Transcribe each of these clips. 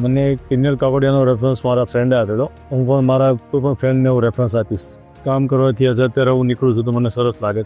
મને કિન્નર કાપડિયાનો રેફરન્સ મારા ફ્રેન્ડે આપેલો. હું પણ મારા કોઈ પણ ફ્રેન્ડને હું રેફરન્સ આપીશ. કામ કરવાથી અત્યારે હું નીકળું છું તો મને સરસ લાગે.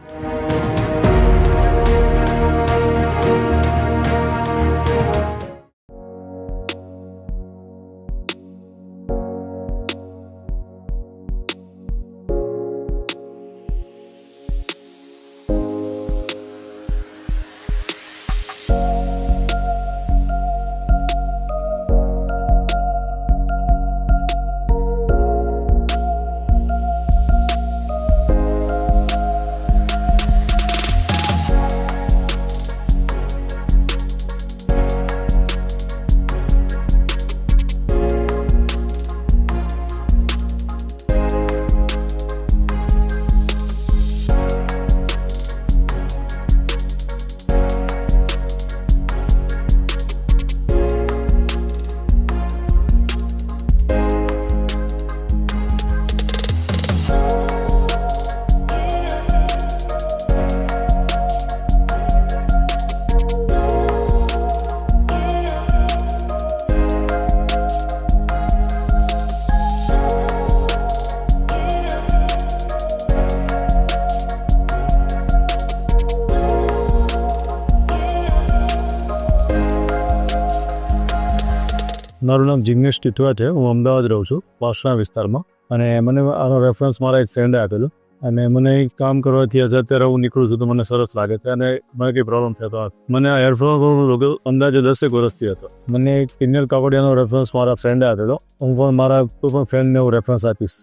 મારું નામ જિગ્નેશ ટીથવા છે. હું અમદાવાદ રહું છું, વાસણા વિસ્તારમાં. અને મને આનો રેફરન્સ મારા એક ફ્રેન્ડે આપેલો. અને મને કામ કરવાથી અત્યારે હું નીકળું છું તો મને સરસ લાગે છે અને મને કંઈ પ્રોબ્લેમ થતો નથી. મને આ હેરફોલનો રોગ અંદાજે 10 વર્ષથી હતો. મને કિન્નર કાપડિયાનો રેફરન્સ મારા ફ્રેન્ડે આપેલો. હું પણ મારા કોઈ પણ ફ્રેન્ડને હું રેફરન્સ આપીશ.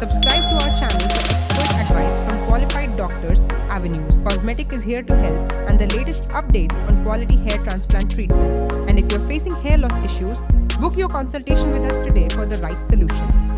Subscribe to our channel for expert advice from qualified doctors. Avenues Cosmetic is here to help and the latest updates on quality hair transplant treatments. And if you're facing hair loss issues, book your consultation with us today for the right solution.